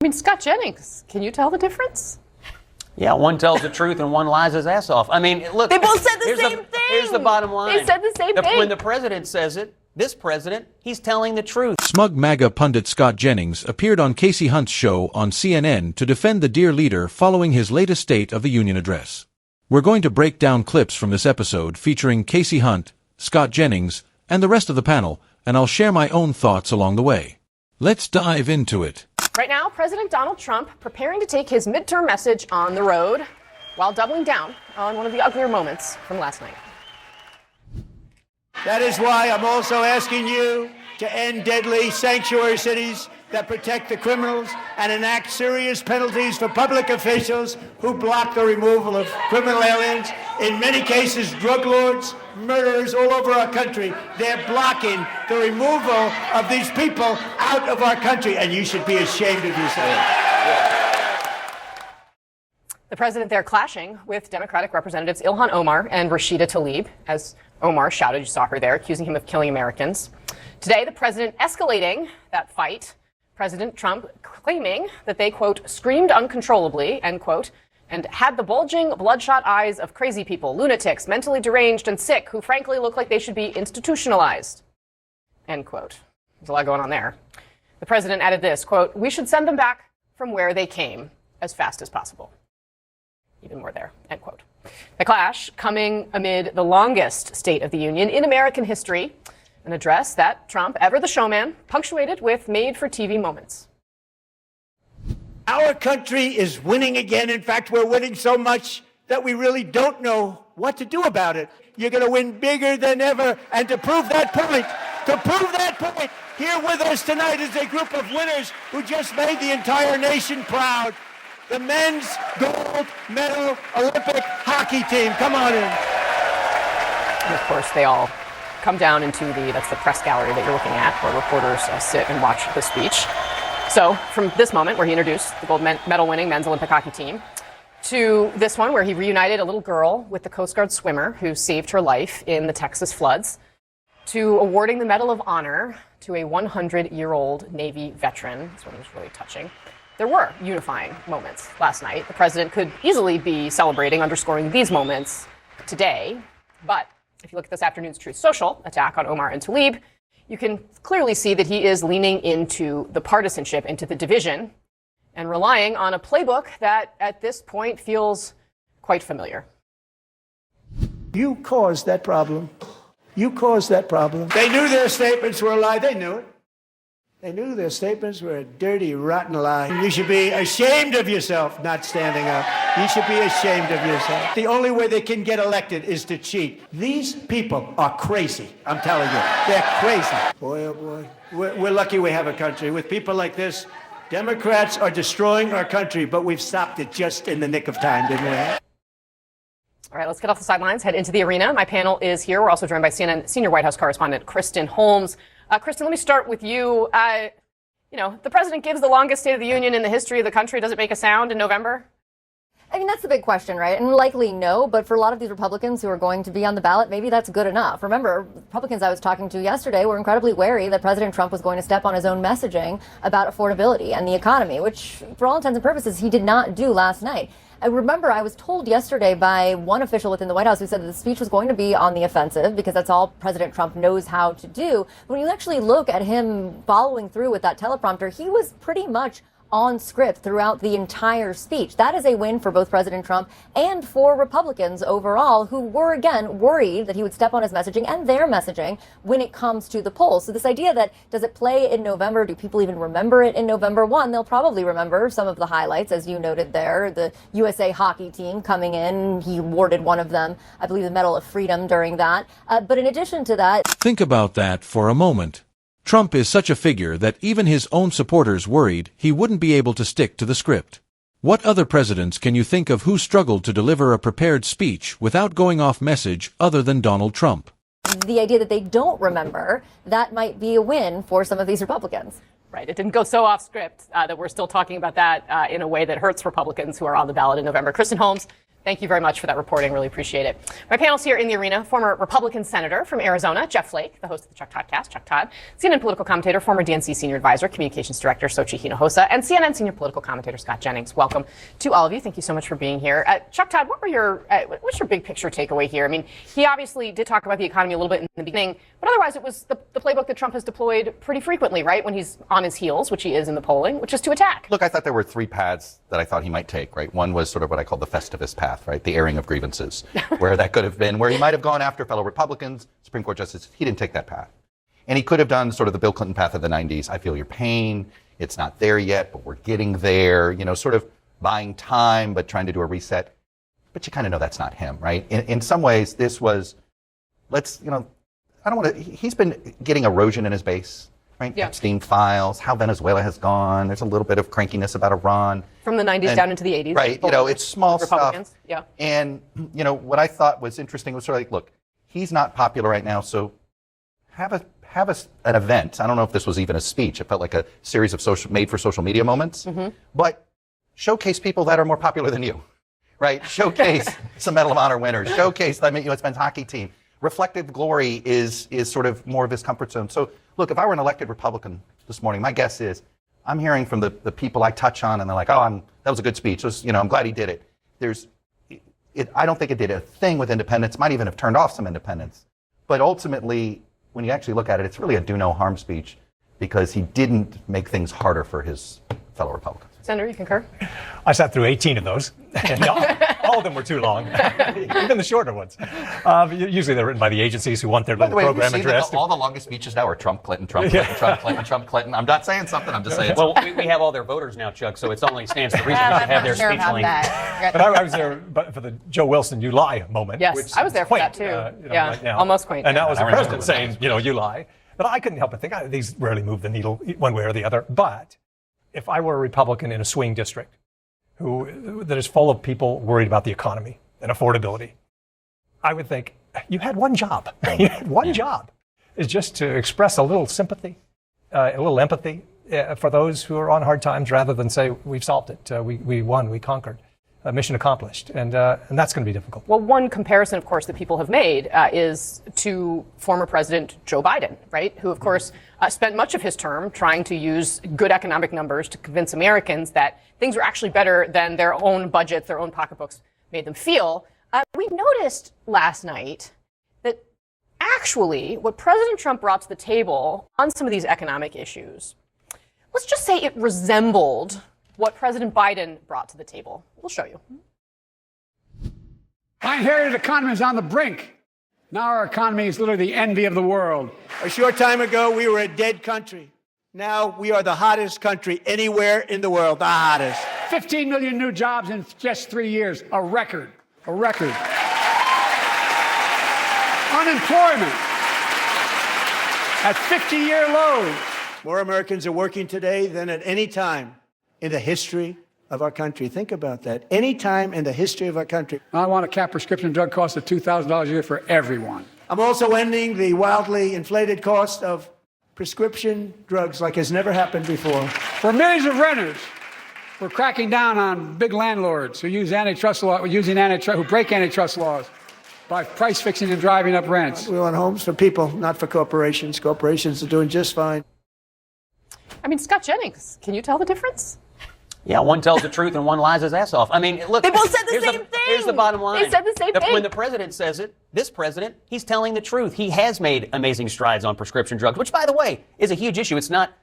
I mean, Scott Jennings, can you tell the difference? Yeah, one tells the truth and one lies his ass off. I mean, look. They both said the same thing. Here's the bottom line. They said the same thing. When the president says it, this president, he's telling the truth. Smug MAGA pundit Scott Jennings appeared on Kasie Hunt's show on CNN to defend the dear leader following his latest State of the Union address. We're going to break down clips from this episode featuring Kasie Hunt, Scott Jennings, and the rest of the panel, and I'll share my own thoughts along the way. Let's dive into it. Right now, President Donald Trump preparing to take his midterm message on the road while doubling down on one of the uglier moments from last night. That is why I'm also asking you to end deadly sanctuary cities that protect the criminals and enact serious penalties for public officials who block the removal of criminal aliens. In many cases, drug lords, murderers all over our country, they're blocking the removal of these people out of our country, and you should be ashamed of yourself. The president there clashing with Democratic Representatives Ilhan Omar and Rashida Tlaib, as Omar shouted, you saw her there, accusing him of killing Americans. Today, the president escalating that fight. President Trump claiming that they, quote, screamed uncontrollably, end quote, and had the bulging, bloodshot eyes of crazy people, lunatics, mentally deranged and sick, who frankly look like they should be institutionalized, end quote. There's a lot going on there. The president added this, quote, we should send them back from where they came as fast as possible. Even more there, end quote. The clash coming amid the longest State of the Union in American history, an address that Trump, ever the showman, punctuated with made-for-TV moments. Our country is winning again. In fact, we're winning so much that we really don't know what to do about it. You're going to win bigger than ever. And to prove that point, here with us tonight is a group of winners who just made the entire nation proud. The men's gold medal Olympic hockey team. Come on in. And of course, they all come down into that's the press gallery that you're looking at, where reporters sit and watch the speech. So from this moment where he introduced the gold medal winning men's Olympic hockey team to this one where he reunited a little girl with the Coast Guard swimmer who saved her life in the Texas floods, to awarding the Medal of Honor to a 100-year-old Navy veteran. This one was really touching. There were unifying moments last night. The president could easily be celebrating, underscoring these moments today, but if you look at this afternoon's Truth Social attack on Omar and Tlaib, you can clearly see that he is leaning into the partisanship, into the division, and relying on a playbook that at this point feels quite familiar. You caused that problem. You caused that problem. They knew their statements were a lie. They knew it. They knew their statements were a dirty, rotten lie. You should be ashamed of yourself not standing up. You should be ashamed of yourself. The only way they can get elected is to cheat. These people are crazy, I'm telling you. They're crazy. Boy, oh boy. We're lucky we have a country. With people like this, Democrats are destroying our country, but we've stopped it just in the nick of time, didn't we? All right, let's get off the sidelines, head into the arena. My panel is here. We're also joined by CNN senior White House correspondent Kristen Holmes. Kristen, let me start with you. The president gives the longest State of the Union in the history of the country. Does it make a sound in November? I mean, that's the big question, right? And likely no, but for a lot of these Republicans who are going to be on the ballot, maybe that's good enough. Remember, Republicans I was talking to yesterday were incredibly wary that President Trump was going to step on his own messaging about affordability and the economy, which, for all intents and purposes, he did not do last night. I remember I was told yesterday by one official within the White House who said that the speech was going to be on the offensive because that's all President Trump knows how to do. But when you actually look at him following through with that teleprompter, he was pretty much on script throughout the entire speech. That is a win for both President Trump and for Republicans overall, who were, again, worried that he would step on his messaging and their messaging when it comes to the polls. So this idea that, does it play in November? Do people even remember it in November? One, they'll probably remember some of the highlights, as you noted there. The USA hockey team coming in, he awarded one of them, I believe, the Medal of Freedom during that. But in addition to that... Think about that for a moment. Trump is such a figure that even his own supporters worried he wouldn't be able to stick to the script. What other presidents can you think of who struggled to deliver a prepared speech without going off message other than Donald Trump? The idea that they don't remember, that might be a win for some of these Republicans. Right. It didn't go so off script that we're still talking about that in a way that hurts Republicans who are on the ballot in November. Kristen Holmes, Thank you very much for that reporting. Really appreciate it. My panel's here in the arena, former Republican Senator from Arizona, Jeff Flake, the host of the Chuck Toddcast, Chuck Todd, CNN political commentator, former DNC Senior Advisor, Communications Director, Xochitl Hinojosa, and CNN Senior Political Commentator, Scott Jennings. Welcome to all of you. Thank you so much for being here. Chuck Todd, what's your big picture takeaway here? I mean, he obviously did talk about the economy a little bit in the beginning, but otherwise it was the playbook that Trump has deployed pretty frequently, right, when he's on his heels, which he is in the polling, which is to attack. Look, I thought there were three paths that I thought he might take, right? One was sort of what I call the Festivus path, right? The airing of grievances, where that could have been, where he might have gone after fellow Republicans, Supreme Court justices. He didn't take that path. And he could have done sort of the Bill Clinton path of the 90s. I feel your pain. It's not there yet, but we're getting there. You know, sort of buying time, but trying to do a reset. But you kind of know that's not him, right? In some ways, this was, I don't want to, he's been getting erosion in his base. Right? Yeah. Epstein files, how Venezuela has gone. There's a little bit of crankiness about Iran. From the 90s down into the 80s. Right. It's small Republicans. stuff. Yeah. And, what I thought was interesting was sort of like, look, he's not popular right now, so have an event. I don't know if this was even a speech. It felt like a series of made for social media moments. Mm-hmm. But showcase people that are more popular than you. Right? Showcase some Medal of Honor winners. Showcase the U.S. men's hockey team. Reflective glory is sort of more of his comfort zone. So, look, if I were an elected Republican this morning, my guess is I'm hearing from the people I touch on, and they're like, that was a good speech. I'm glad he did it. I don't think it did a thing with independence. Might even have turned off some independents. But ultimately, when you actually look at it, it's really a do no harm speech because he didn't make things harder for his fellow Republicans. Senator, you concur? I sat through 18 of those, and all of them were too long, even the shorter ones. Usually they're written by the agencies who want their little program addressed. All the longest speeches now are Trump, Clinton, Trump, Clinton, Trump, Clinton, Trump, Clinton. I'm not saying something, I'm just saying something. Well, we have all their voters now, Chuck, so it only stands to reason we should have their speech link. But I was there for the Joe Wilson, you lie moment. Yes, which I was there for quaint, that too. right now. Almost quaint. And that was the remember president saying, you lie. But I couldn't help but think, these rarely move the needle one way or the other. But if I were a Republican in a swing district that is full of people worried about the economy and affordability, I would think, you had one job. You had one job, is just to express a little sympathy, a little empathy for those who are on hard times rather than say, we've solved it, we won, we conquered. Mission accomplished, and that's going to be difficult. Well, one comparison, of course, that people have made is to former President Joe Biden, right? Who, of course, spent much of his term trying to use good economic numbers to convince Americans that things were actually better than their own budgets, their own pocketbooks made them feel. We noticed last night that actually what President Trump brought to the table on some of these economic issues, let's just say it resembled what President Biden brought to the table. We'll show you. I inherited an economy is on the brink. Now our economy is literally the envy of the world. A short time ago, we were a dead country. Now we are the hottest country anywhere in the world, the hottest. 15 million new jobs in just 3 years, a record, a record. Unemployment at 50-year lows. More Americans are working today than at any time in the history of our country. Think about that. Any time in the history of our country. I want to cap prescription drug costs at $2,000 a year for everyone. I'm also ending the wildly inflated cost of prescription drugs like has never happened before. For millions of renters, we're cracking down on big landlords who use antitrust law, who break antitrust laws by price fixing and driving up rents. We want homes for people, not for corporations. Corporations are doing just fine. I mean, Scott Jennings, can you tell the difference? Yeah, one tells the truth and one lies his ass off. I mean, look. They both said the same thing. Here's the bottom line. They said the same thing. When the president says it, this president, he's telling the truth. He has made amazing strides on prescription drugs, which, by the way, is a huge issue. It's not,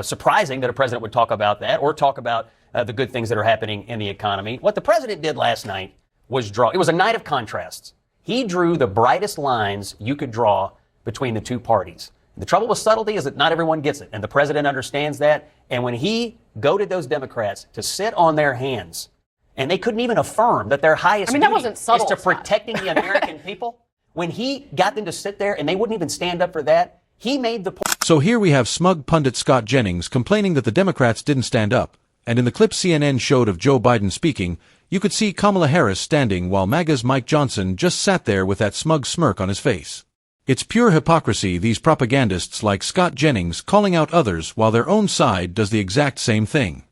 surprising that a president would talk about that or talk about the good things that are happening in the economy. What the president did last night was draw. It was a night of contrasts. He drew the brightest lines you could draw between the two parties. The trouble with subtlety is that not everyone gets it, and the president understands that. And when he goaded those Democrats to sit on their hands, and they couldn't even affirm that their highest that duty wasn't subtle, is to Scott. protecting the American people, when he got them to sit there and they wouldn't even stand up for that, he made the point. So here we have smug pundit Scott Jennings complaining that the Democrats didn't stand up, and in the clip CNN showed of Joe Biden speaking, you could see Kamala Harris standing while MAGA's Mike Johnson just sat there with that smug smirk on his face. It's pure hypocrisy, these propagandists like Scott Jennings calling out others while their own side does the exact same thing.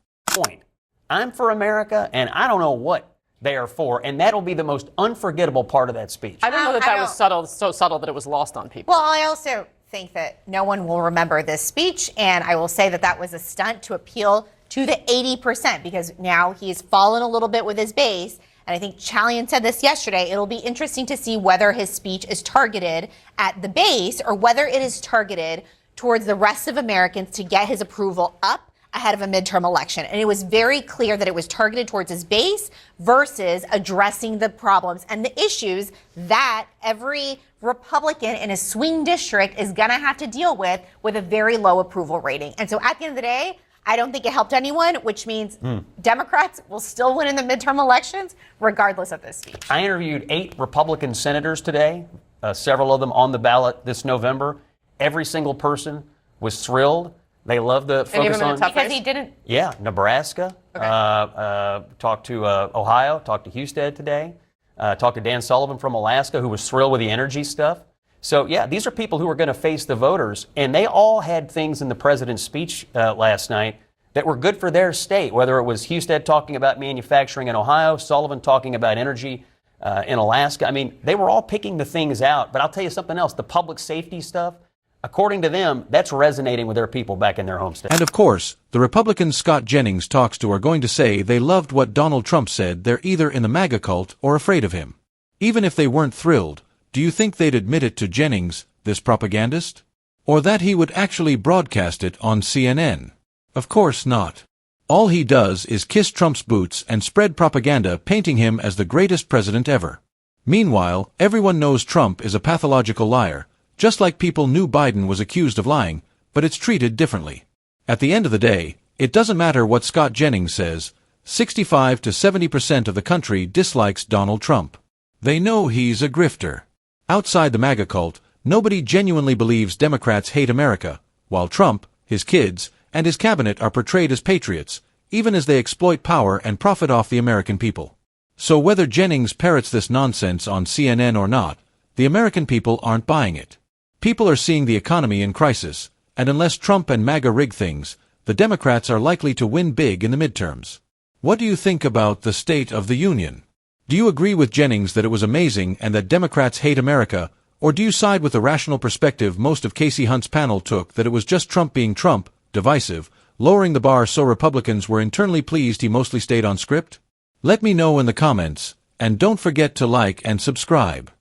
I'm for America, and I don't know what they are for, and that'll be the most unforgettable part of that speech. I don't know that that was subtle, so subtle that it was lost on people. Well, I also think that no one will remember this speech, and I will say that that was a stunt to appeal to the 80%, because now he's fallen a little bit with his base. And I think Chalian said this yesterday. It'll be interesting to see whether his speech is targeted at the base or whether it is targeted towards the rest of Americans to get his approval up ahead of a midterm election. And it was very clear that it was targeted towards his base versus addressing the problems and the issues that every Republican in a swing district is going to have to deal with a very low approval rating. And so at the end of the day, I don't think it helped anyone, which means Democrats will still win in the midterm elections, regardless of this speech. I interviewed 8 Republican senators today, several of them on the ballot this November. Every single person was thrilled. They loved the focus on... Because he didn't... Yeah, Nebraska. Okay. Talked to Ohio, talked to Husted today, talked to Dan Sullivan from Alaska, who was thrilled with the energy stuff. So, yeah, these are people who are going to face the voters, and they all had things in the president's speech last night that were good for their state, whether it was Husted talking about manufacturing in Ohio, Sullivan talking about energy in Alaska. I mean, they were all picking the things out. But I'll tell you something else, the public safety stuff, according to them, that's resonating with their people back in their home state. And of course, the Republicans Scott Jennings talks to are going to say they loved what Donald Trump said. They're either in the MAGA cult or afraid of him. Even if they weren't thrilled, do you think they'd admit it to Jennings, this propagandist? Or that he would actually broadcast it on CNN? Of course not. All he does is kiss Trump's boots and spread propaganda painting him as the greatest president ever. Meanwhile, everyone knows Trump is a pathological liar, just like people knew Biden was accused of lying, but it's treated differently. At the end of the day, it doesn't matter what Scott Jennings says, 65 to 70% of the country dislikes Donald Trump. They know he's a grifter. Outside the MAGA cult, nobody genuinely believes Democrats hate America, while Trump, his kids, and his cabinet are portrayed as patriots, even as they exploit power and profit off the American people. So whether Jennings parrots this nonsense on CNN or not, the American people aren't buying it. People are seeing the economy in crisis, and unless Trump and MAGA rig things, the Democrats are likely to win big in the midterms. What do you think about the State of the Union? Do you agree with Jennings that it was amazing and that Democrats hate America, or do you side with the rational perspective most of Kasie Hunt's panel took that it was just Trump being Trump, divisive, lowering the bar so Republicans were internally pleased he mostly stayed on script? Let me know in the comments, and don't forget to like and subscribe.